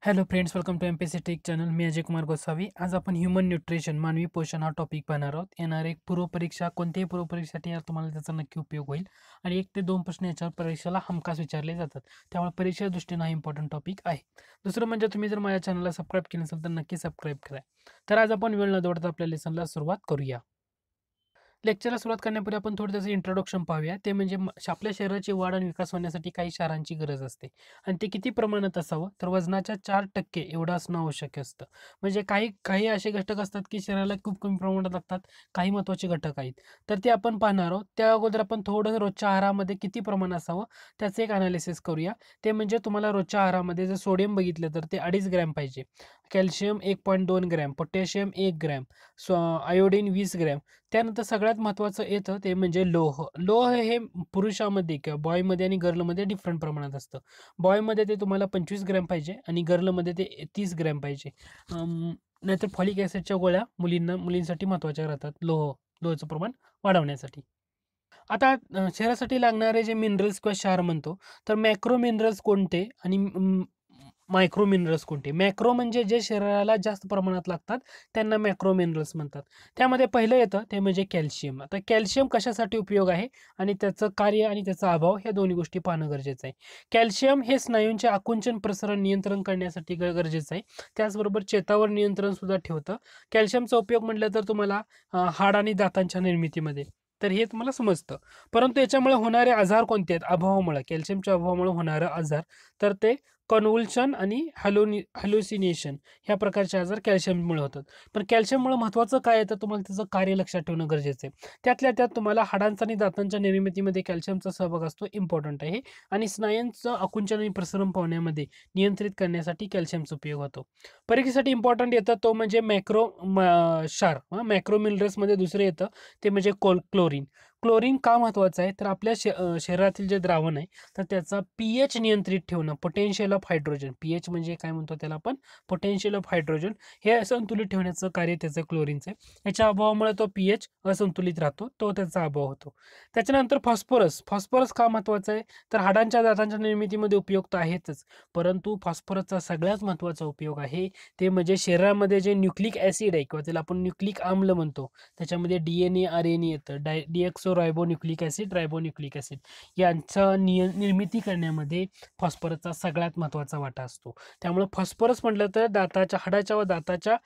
Hello friends, welcome to MPSC tech channel. मी अजय कुमार गोसावी. आज आपण ह्युमन न्यूट्रिशन मानवी पोषण हा टॉपिक पाहणार आहोत. येणार एक पूर्वपरीक्षा कोणत्याही पूर्वपरीक्षेसाठी यार तुम्हाला त्याचा नक्की उपयोग होईल आणि 1 ते 2 प्रश्न याच्यावर परीक्षेला हमखास विचारले जातात. त्यामुळे परीक्षेच्या दृष्टीने हा इम्पॉर्टंट टॉपिक आहे. दुसरं म्हणजे तुम्ही जर माझ्या चॅनलला सबस्क्राईब केलं नसेल तर नक्की सबस्क्राईब करा. तर आज आपण वेळ न दौडता आपल्या लेसनला सुरुवात करूया. लेक्चरला सुरुवात करण्यापूर्वी आपण थोडं त्याचं इंट्रोडक्शन पाहूया. ते म्हणजे आपल्या शरीराची वाढ आणि विकास होण्यासाठी काही क्षारांची गरज असते आणि ते किती प्रमाणात असावं, तर वजनाच्या 4% एवढं असणं आवश्यक असतं. म्हणजे काही काही असे घटक असतात की शरीराला खूप कमी प्रमाणात लागतात, काही महत्त्वाचे घटक आहेत. तर ते आपण पाहणार आहोत. त्या अगोदर आपण थोडं रोजच्या आहारामध्ये किती प्रमाण असावं त्याचं एक अनालिसिस करूया. ते म्हणजे तुम्हाला रोजच्या आहारामध्ये जर सोडियम बघितलं तर ते 2.5 ग्रॅम पाहिजे, calcium 1.2 gram, potassium 1 gram, iodine 20 gram. त्यानंतर सगळ्यात महत्त्वाचं येतं ते म्हणजे लोह. लोह हे पुरुषामध्ये किंवा बॉयमध्ये आणि गर्लमध्ये डिफरंट प्रमाणात असतं. बॉयमध्ये ते तुम्हाला 25 ग्रॅम पाहिजे आणि गर्लमध्ये ते 30 ग्रॅम पाहिजे. नाहीतर फॉलिक ॲसिडच्या गोळ्या मुलींसाठी महत्त्वाच्या राहतात लोहाचं प्रमाण वाढवण्यासाठी. आता शरीरासाठी लागणारे जे मिनरल्स किंवा क्षार म्हणतो, तर मॅक्रो मिनरल्स कोणते आणि मायक्रो मिनरल्स कोणते? मॅक्रो म्हणजे जे शरीराला जास्त प्रमाणात लागतात त्यांना मॅक्रो मिनरल्स म्हणतात. त्यामध्ये पहिलं येतं ते म्हणजे कॅल्शियम. आता कॅल्शियम कशासाठी उपयोग आहे आणि त्याचं कार्य आणि त्याचा अभाव ह्या दोन्ही गोष्टी पाहणं गरजेचं आहे. कॅल्शियम हे स्नायूंचे आकुंचन प्रसारण नियंत्रण करण्यासाठी गरजेचं आहे. त्याचबरोबर चेतावर नियंत्रण सुद्धा ठेवतं. कॅल्शियमचा उपयोग म्हटलं तर तुम्हाला हाड आणि दातांच्या निर्मितीमध्ये, तर हे तुम्हाला समजतं. परंतु याच्यामुळे होणारे आजार कोणते आहेत? अभावामुळे, कॅल्शियमच्या अभावामुळे होणारे आजार, तर ते कन्व्हल्शन आणि हॅल्युसिनेशन ह्या प्रकारचे आजार कॅल्शियममुळे होतात. पण कॅल्शियममुळे महत्त्वाचं काय आहे तर तुम्हाला त्याचं कार्य लक्षात ठेवणं गरजेचं आहे. त्यातल्या त्यात तुम्हाला हाडांचा आणि दातांच्या निर्मितीमध्ये कॅल्शियमचा सहभाग असतो, इम्पॉर्टंट आहे. आणि स्नायूंचं आकुंचन आणि प्रसरण पावण्यामध्ये नियंत्रित करण्यासाठी कॅल्शियमचा उपयोग होतो. परीक्षेसाठी इम्पॉर्टंट येतं तो म्हणजे क्षार. मॅक्रो मिनरल्समध्ये दुसरं येतं ते म्हणजे क्लोरीन. क्लोरीन का महत्त्वाचं आहे तर आपल्या शरीरातील जे द्रावण आहे तर त्याचा पीएच नियंत्रित ठेवणं, पोटेन्शियल ऑफ हायड्रोजन, पीएच म्हणजे काय म्हणतो त्याला आपण, पोटेन्शियल ऑफ हायड्रोजन, हे संतुलित ठेवण्याचं कार्य त्याचं क्लोरीनचं आहे. याच्या अभावामुळे तो पीएच असंतुलित राहतो, तो त्याचा अभाव होतो. त्याच्यानंतर फॉस्फरस. फॉस्फरस का महत्त्वाचं आहे तर हाडांच्या दातांच्या निर्मितीमध्ये उपयुक्त आहेतच, परंतु फॉस्फरसचा सगळ्यात महत्त्वाचा उपयोग आहे ते म्हणजे शरीरामध्ये जे न्यूक्लिक ॲसिड आहे किंवा त्याला आपण न्यूक्लिक आम्ल म्हणतो, त्याच्यामध्ये DNA RNA येतं, डिऑक्सो रायबोन्यूक्लिक ॲसिड, रायबोन्यूक्लिक ॲसिड यांचा निर्मिती करण्यामध्ये फॉस्फरसचा सगळ्यात महत्त्वाचा वाटा असतो. त्यामुळे फॉस्फरस म्हटलं तर हाडाच्या व दाताच्या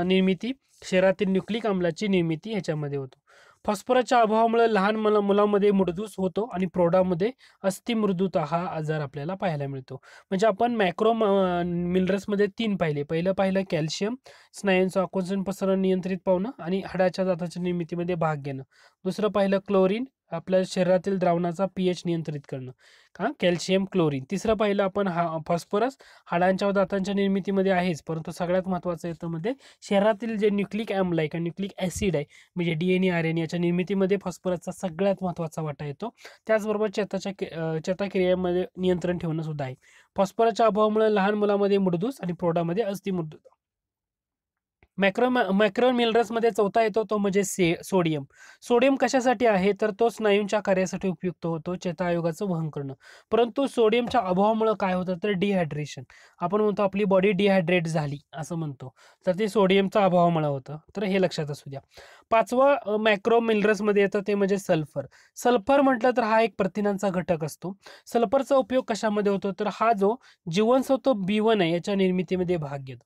निर्मिती, शरीरातील न्यूक्लिक आम्लाची निर्मिती ह्याच्यामध्ये होतो. फॉस्फरसच्या अभावामुळे लहान मुलांमध्ये मुडदूस होतो आणि प्रौढांमध्ये अस्थिमृदुता हा आजार आपल्याला पाहायला मिळतो. म्हणजे आपण मॅक्रो मिनरल्समध्ये 3 पाहिले. पहिलं पाहिलं कॅल्शियम, स्नायूंचं आकुंचन प्रसारण नियंत्रित पावणं आणि हाडाच्या दाताच्या निर्मितीमध्ये भाग घेणं. दुसरं पाहिलं क्लोरीन, आपल्या शरीरातील द्रावणाचा पीएच नियंत्रित करणं, कॅल्शियम क्लोरीन. तिसरं पाहिलं आपण फॉस्फरस, हाडांच्या व दातांच्या निर्मितीमध्ये आहेच, परंतु सगळ्यात महत्त्वाचं येतं मध्ये शरीरातील जे न्यूक्लिक आम्ल आहे किंवा न्यूक्लिक ॲसिड आहे म्हणजे DNA RNA याच्या निर्मितीमध्ये फॉस्फरसचा सगळ्यात महत्त्वाचा वाटा येतो. त्याचबरोबर चेताक्रियेमध्ये नियंत्रण ठेवणं सुद्धा आहे. फॉस्फरसच्या अभावामुळे लहान मुलामध्ये मुडदूस आणि प्रौढांमध्ये अस्थिमृदुता. मॅक्रो मिनरल्समध्ये चौथा येतो तो म्हणजे सोडियम. सोडियम कशासाठी आहे तर तो स्नायूंच्या कार्यासाठी उपयुक्त होतो, चेताआयोगाचं वहन करणं. परंतु सोडियमच्या अभावामुळे काय होतं तर डिहायड्रेशन, आपण म्हणतो आपली बॉडी डिहायड्रेट झाली असं म्हणतो, तर ते सोडियमच्या अभावामुळे होतं, तर हे लक्षात असू द्या. पाचवं मॅक्रो मिनरल्समध्ये येतं ते म्हणजे सल्फर. सल्फर म्हटलं तर हा एक प्रथिनांचा घटक असतो. सल्फरचा उपयोग कशामध्ये होतो तर हा जो जीवनसत्व B1 आहे याच्या निर्मितीमध्ये भाग घेतो.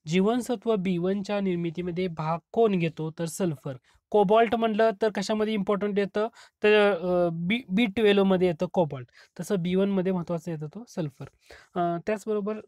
जीवनसत्व B1च्या निर्मितीमध्ये भाग कोण घेतो तर सल्फर. कोबाल्ट म्हटलं तर कशामध्ये इम्पॉर्टंट येतं तर B12 मध्ये येतं कोबाल्ट. तसं B1 मध्ये महत्त्वाचं येतं तो सल्फर. त्याचबरोबर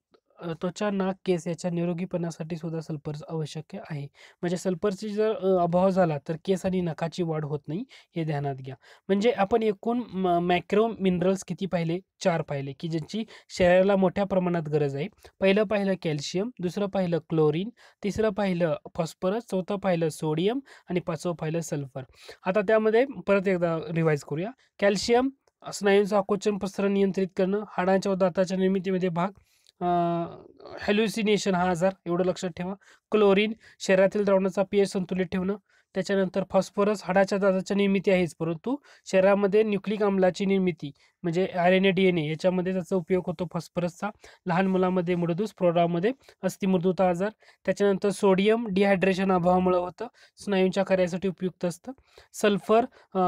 त्वचा, नाक, केस याच्या निरोगीपणासाठी सुद्धा सल्फर आवश्यक आहे. म्हणजे सल्फरची जर अभाव झाला तर केस आणि नखाची वाढ होत नाही, हे ध्यानात घ्या. म्हणजे आपण एकूण मॅक्रो मिनरल्स किती पाहिले? 4 पाहिले की ज्यांची शरीराला मोठ्या प्रमाणात गरज आहे. पहिलं पाहिलं कॅल्शियम, दुसरं पाहिलं क्लोरीन, तिसरं पाहिलं फॉस्फरस, चौथं पाहिलं सोडियम आणि पाचवं पाहिलं सल्फर. आता त्यामध्ये परत एकदा रिवाइज करूया. कॅल्शियम स्नायूंचं आकुंचन प्रसारण नियंत्रित करणं, हाडांच्या व दाताच्या निर्मितीमध्ये भाग, हॅल्युसिनेशन हा आजार, एवढं लक्षात ठेवा. क्लोरीन शरीरातील द्रावणाचा पीएच संतुलित ठेवणं. त्याच्यानंतर फॉस्फरस हाडाच्या दाताच्या निर्मिती आहेच, परंतु शरीरामध्ये न्यूक्लिक आम्लाची निर्मिती म्हणजे RNA DNA याच्यामध्ये त्याचा उपयोग होतो फॉस्फरसचा. लहान मुलांमध्ये मृदूस, प्रौढांमध्ये अस्थिमृदुता आजार. त्याच्यानंतर सोडियम डिहायड्रेशन अभावामुळे होतं, स्नायूंच्या कार्यासाठी उपयुक्त असतं. सल्फर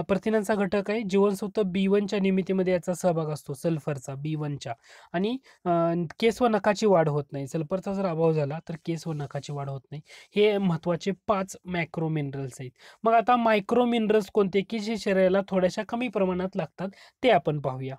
प्रथिनांचा घटक आहे. जीवनसत्व B1च्या निर्मितीमध्ये याचा सहभाग असतो, सल्फरचा B1च्या. आणि केस व नखाची वाढ होत नाही. सल्फरचा जर अभाव झाला तर केस व नखाची वाढ होत नाही. हे महत्त्वाचे 5 मॅक्रो मिनरल्स आहेत. मग आता मायक्रो मिनरल्स कोणते की जे शरीराला थोड्याशा कमी प्रमाणात लागतात ते आपण पाहूया.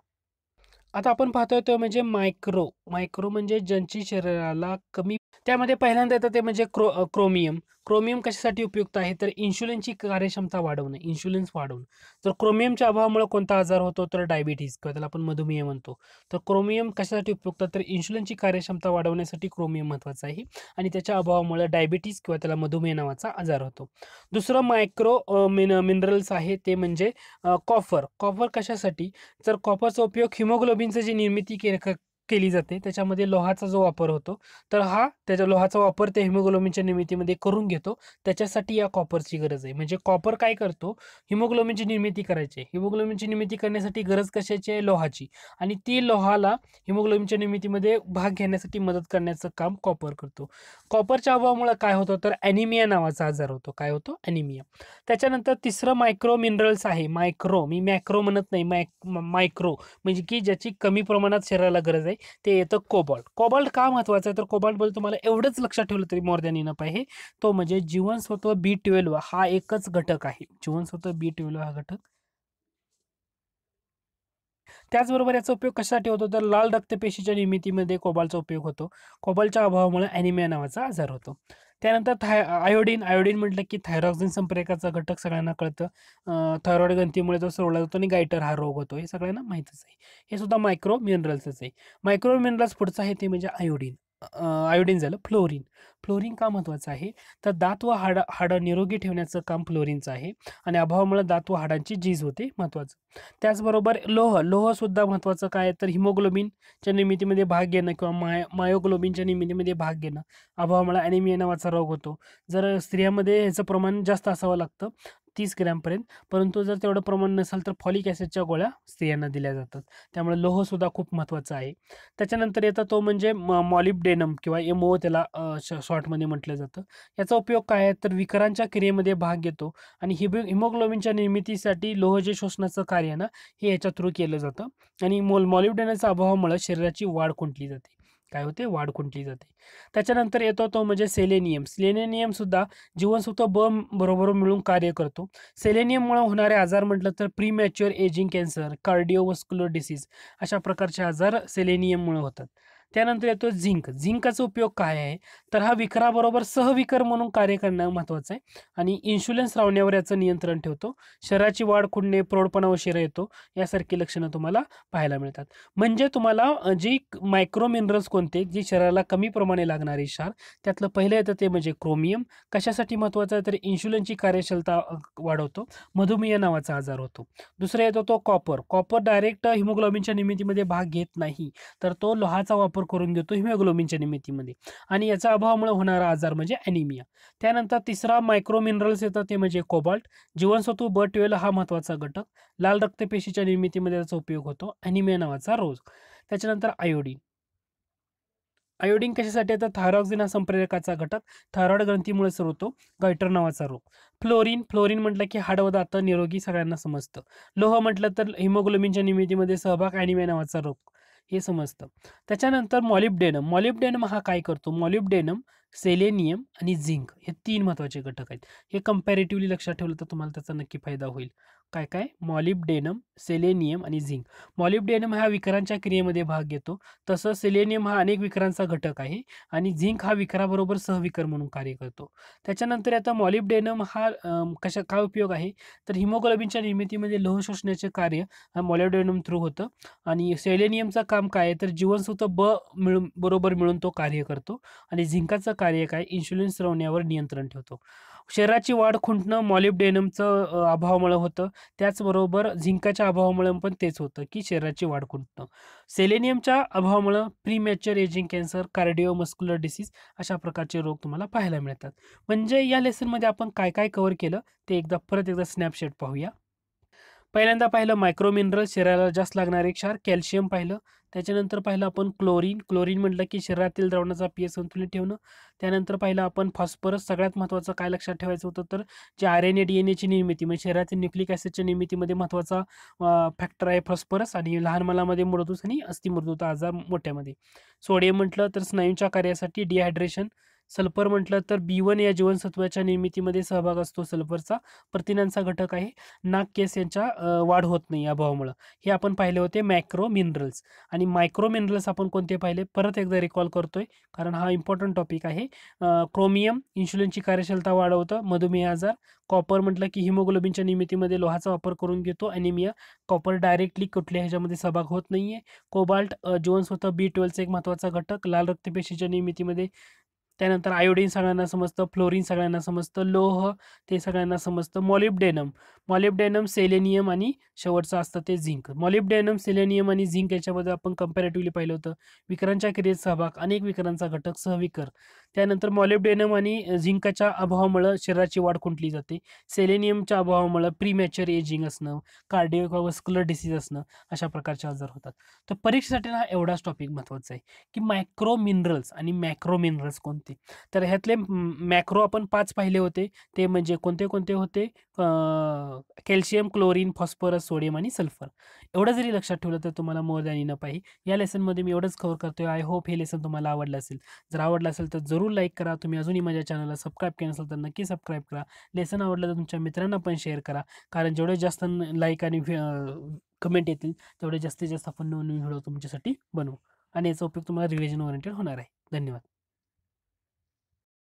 आता आपण पाहतोय तो म्हणजे मायक्रो. मायक्रो म्हणजे ज्यांची शरीराला कमी, त्यामध्ये पहिल्यांदा येतं ते म्हणजे क्रोमियम. क्रोमियम कशासाठी उपयुक्त आहे तर इन्शुलिनची कार्यक्षमता वाढवणे, इन्शुलिन्स वाढवणं. जर क्रोमियमच्या अभावामुळे कोणता आजार होतो तर डायबिटीज किंवा त्याला आपण मधुमेह म्हणतो. तर क्रोमियम कशासाठी उपयुक्त तर इन्शुलिनची कार्यक्षमता वाढवण्यासाठी क्रोमियम महत्त्वाचं आहे आणि त्याच्या अभावामुळे डायबिटीज किंवा त्याला मधुमेह नावाचा आजार होतो. दुसरं मायक्रो मिनरल्स आहे ते म्हणजे कॉपर. कॉपर कशासाठी तर कॉपरचा उपयोग हिमोग्लोबिनची जी निर्मिती केली जाते त्याच्यामध्ये लोहाचा जो वापर होतो, तर हा त्याच्या लोहाचा वापर त्या हिमोग्लोबिनच्या निर्मितीमध्ये करून घेतो. त्याच्यासाठी या कॉपरची गरज आहे. म्हणजे कॉपर काय करतो, हिमोग्लोबिनची निर्मिती करायची आहे. हिमोग्लोबिनची निर्मिती करण्यासाठी गरज कशाची आहे, लोहाची. आणि ती लोहाला हिमोग्लोबिनच्या निर्मितीमध्ये भाग घेण्यासाठी मदत करण्याचं काम कॉपर करतो. कॉपरच्या अभावामुळे काय होतं तर ॲनिमिया नावाचा आजार होतो. काय होतो, ॲनिमिया. त्याच्यानंतर तिसरं मायक्रो मिनरल्स आहे. मायक्रो, मी मॅक्रो म्हणत नाही, मायक्रो म्हणजे की ज्याची कमी प्रमाणात शरीराला गरज आहे, ते येतं कोबाल्ट. कोबाल्ट का महत्त्वाचं आहे तर कोबाल्टबद्दल तुम्हाला एवढंच लक्षात ठेवलं तरी मोर दॅन इनफ आहे. तो म्हणजे जीवनसत्व B12 हा एकच घटक आहे. जीवनसत्व B12 हा घटक. त्याचबरोबर याचा उपयोग कशासाठी होतो तर लाल रक्तपेशीच्या निर्मितीमध्ये कोबाल्टचा उपयोग होतो. कोबाल्टच्या अभावामुळे ॲनिमिया नावाचा आजार होतो. त्यानंतर आयोडीन. आयोडीन म्हटलं की थायरॉक्सिन संप्रेरकाचा घटक सगळ्यांना कळतं. थायरॉइड ग्रंथीमुळे तो सोडला जातो आणि गायटर हा रोग होतो, हे सगळ्यांना माहीतच आहे. हे सुद्धा मायक्रो मिनरल्सच आहे. मायक्रो मिनरल्स पुढचं आहे ते म्हणजे आयोडीन. आयोडीन झालं. फ्लोरीन. फ्लोरीन का महत्त्वाचं आहे तर दात व हाडं निरोगी ठेवण्याचं काम फ्लोरीनचं आहे आणि अभावामुळे दात व हाडांची झीज होते, महत्त्वाचं. त्याचबरोबर लोह. लोह सुद्धा महत्त्वाचं काय तर हिमोग्लोबिनच्या निर्मितीमध्ये भाग घेणं किंवा मायोग्लोबिनच्या निर्मितीमध्ये भाग घेणं. अभावामुळे ॲनिमिया नावाचा रोग होतो. जर स्त्रियांमध्ये ह्याचं प्रमाण जास्त असावं लागतं, 30 ग्रॅमपर्यंत. परंतु जर तेवढं प्रमाण नसेल तर फॉलिक ॲसिडच्या गोळ्या स्त्रियांना दिल्या जातात. त्यामुळे लोहसुद्धा खूप महत्त्वाचं आहे. त्याच्यानंतर येतं तो म्हणजे मॉलिब्डेनम किंवा MO त्याला शॉर्टमध्ये म्हटलं जातं. याचा उपयोग काय आहे तर विकारांच्या क्रियेमध्ये भाग घेतो आणि हिमोग्लोबिनच्या निर्मितीसाठी लोह जे शोषणाचं कार्य आहे ना, हे याच्या थ्रू केलं जातं. आणि मॉलिब्डेनमच्या अभावामुळे शरीराची वाढ खुंटली जाते. काय होते, वाढ खुंटली जाते. त्याच्यानंतर येतो तो म्हणजे सेलेनियम. सेलेनियम सुद्धा जीवनसत्व ब बरोबर मिळून कार्य करतो. सेलेनियममुळे होणारे आजार म्हटलं तर प्रीमॅच्युअर एजिंग कॅन्सर, कार्डिओव्हास्क्युलर डिसीज अशा प्रकारचे आजार सेलेनियममुळे होतात. त्यानंतर येतो झिंक. झिंकचा उपयोग काय आहे तर हा विकाराबरोबर सहविकार म्हणून कार्य करणं महत्त्वाचं आहे आणि इन्शुलिन स्रावण्यावर याचं नियंत्रण ठेवतो. शरीराची वाढ खुंटणे, प्रौढपणा उशिरा येतो यासारखी लक्षणं तुम्हाला पाहायला मिळतात. म्हणजे तुम्हाला जी मायक्रो मिनरल्स कोणते जी शरीराला कमी प्रमाणे लागणारी क्षार, त्यातलं पहिलं येतं ते म्हणजे क्रोमियम. कशासाठी महत्त्वाचं आहे तर इन्शुलिनची कार्यशीलता वाढवतो, मधुमेह नावाचा आजार होतो. दुसरा येतो तो कॉपर. कॉपर डायरेक्ट हिमोग्लोबिनच्या निर्मितीमध्ये भाग घेत नाही, तर तो लोहाचा वापर करून घेतो हिमोग्लोबिनच्या निर्मितीमध्ये आणि याच्या अभावामुळे होणारा आजार म्हणजे ॲनिमिया. त्यानंतर तिसरा मायक्रो मिनरल्स येतं ते म्हणजे कोबाल्ट. जीवनसत्व B12 हा महत्त्वाचा घटक. लाल रक्तपेशीच्या निर्मितीमध्ये त्याचा उपयोग होतो. ॲनिमिया नावाचा रोग. त्याच्यानंतर आयोडीन. आयोडीन कशासाठी येतं थायरॉक्सिन हा संप्रेरकाचा घटक. थायरॉइड ग्रंथीमुळे सुरू होतो, गायटर नावाचा रोग. फ्लोरीन. फ्लोरीन म्हटलं की हाड व दात निरोगी सगळ्यांना समजतं. लोह म्हटलं तर हिमोग्लोबिनच्या निर्मितीमध्ये सहभाग, ॲनिमिया नावाचा रोग हे समजतं. त्याच्यानंतर मॉलिब्डेनम. मॉलिब्डेनम हा काय करतो, मॉलिब्डेनम, सेलेनियम आणि झिंक हे 3 महत्त्वाचे घटक आहेत. हे कंपॅरेटिव्हली लक्षात ठेवलं तर तुम्हाला त्याचा नक्की फायदा होईल. काय काय, मॉलिब्डेनम, सेलेनियम आणि झिंक. मॉलिब्डेनम हा विकारांच्या क्रियेमध्ये भाग घेतो, तसं सेलेनियम हा अनेक विकारांचा घटक आहे आणि झिंक हा विकाराबरोबर सहविकार म्हणून कार्य करतो. त्याच्यानंतर आता मॉलिब्डेनम हा काय उपयोग आहे तर हिमोग्लोबिनच्या निर्मितीमध्ये लोह शोषण्याचे कार्य हा मॉलिब्डेनम थ्रू होतं आणि सेलेनियमचं काम काय आहे तर जीवनसत्व बरोबर मिळून तो कार्य करतो आणि झिंकाचं कार्य काय, इन्शुलिन स्रवण्यावर नियंत्रण ठेवतो. शरीराची वाढ खुंटणं मॉलिब्डेनमचं अभावामुळे होतं. त्याचबरोबर झिंकाच्या अभावामुळे पण तेच होतं की शरीराची वाढ खुंटणं. सेलेनियमच्या अभावामुळे प्रीमॅच्युअर एजिंग कॅन्सर, कार्डिओमस्क्युलर डिसीज अशा प्रकारचे रोग तुम्हाला पाहायला मिळतात. म्हणजे या लेसनमध्ये आपण काय काय कव्हर केलं ते परत एकदा स्नॅपशॉट पाहूया. पहिल्यांदा पाहिलं मायक्रो मिनरल, शरीराला जास्त लागणारे क्षार. कॅल्शियम पाहिलं. त्याच्यानंतर पाहिलं आपण क्लोरीन. क्लोरीन म्हटलं की शरीरातील द्रावणाचा पीएच संतुलित ठेवणं. त्यानंतर पाहिलं आपण फॉस्फरस. सगळ्यात महत्त्वाचं काय लक्षात ठेवायचं होतं, तर जे RNA DNAची निर्मिती म्हणजे शरीरातील न्यूक्लिक ॲसिडच्या निर्मितीमध्ये महत्त्वाचा फॅक्टर आहे फॉस्फरस, आणि लहान मुलामध्ये मृदूस आणि अस्थिमृदूचा आजार मोठ्यामध्ये. सोडियम म्हटलं तर स्नायूंच्या कार्यासाठी डिहायड्रेशन. सल्फर म्हटलं तर B1 या जीवनसत्वाच्या निर्मितीमध्ये सहभाग असतो सल्फरचा. प्रथिनांचा घटक आहे. नाक, केस यांच्या वाढ होत नाही या अभावामुळं. हे आपण पाहिले होते मॅक्रो मिनरल्स. आणि मायक्रो मिनरल्स आपण कोणते पाहिले, परत एकदा रिकॉल करतोय कारण हा इम्पॉर्टंट टॉपिक आहे. क्रोमियम इन्शुलिनची कार्यशीलता वाढवतं. मधुमेह आजार. कॉपर म्हटलं की हिमोग्लोबिनच्या निर्मितीमध्ये लोहाचा वापर करून घेतो. ॲनिमिया. कॉपर डायरेक्टली कुठल्या ह्याच्यामध्ये सहभाग होत नाहीये. कोबाल्ट जीवनसत्व B12चा एक महत्त्वाचा घटक, लाल रक्तपेशीच्या निर्मितीमध्ये. त्यानंतर आयोडीन सगळ्यांना समजतं. फ्लोरीन सगळ्यांना समजतं. लोह ते सगळ्यांना समजतं. मॉलिब्डेनम. मॉलिब्डेनम, सेलेनियम आणि शेवटचं असतं ते झिंक. मॉलिब्डेनम, सेलेनियम आणि झिंक याच्यामध्ये आपण कंपॅरेटिव्हली पाहिलं होतं. विकरांच्या क्रियेत सहभाग, अनेक विकरांचा घटक, सहविकर. त्यानंतर मॉलिब्डेनम आणि झिंकच्या अभावामुळे शरीराची वाढ खुंटली जाते. सेलेनियमच्या अभावामुळे प्रीमॅच्युअर एजिंग असणं, कार्डिओव्हास्क्युलर डिसीज असणं, अशा प्रकारचे आजार होतात. तर परीक्षेसाठी ना एवढाच टॉपिक महत्त्वाचा आहे की मायक्रो मिनरल्स आणि मॅक्रो मिनरल्स कोणते. तर ह्यातले मॅक्रो आपण 5 पाहिले होते. ते म्हणजे कोणते कोणते होते, कॅल्शियम, क्लोरीन, फॉस्फरस, सोडियम आणि सल्फर. एवढं जरी लक्षात ठेवलं तर तुम्हाला मोर दॅन इनफ आहे. या लेसनमध्ये मी एवढंच कव्हर करतोय. आय होप हे लेसन तुम्हाला आवडलं असेल. जर आवडलं असेल तर जरूर लाईक करा. तुम्ही अजूनही माझ्या चॅनलला सबस्क्राईब केलं नसेल तर नक्की सबस्क्राईब करा. लेसन आवडलं तर तुमच्या मित्रांना पण शेअर करा, कारण जेवढे जास्त लाईक आणि कमेंट येतील तेवढे जास्तीत जास्त आपण नवीन व्हिडिओ तुमच्यासाठी बनवू आणि याचा उपयोग तुम्हाला रिव्हिजन ओरिएंटेड होणार आहे. धन्यवाद.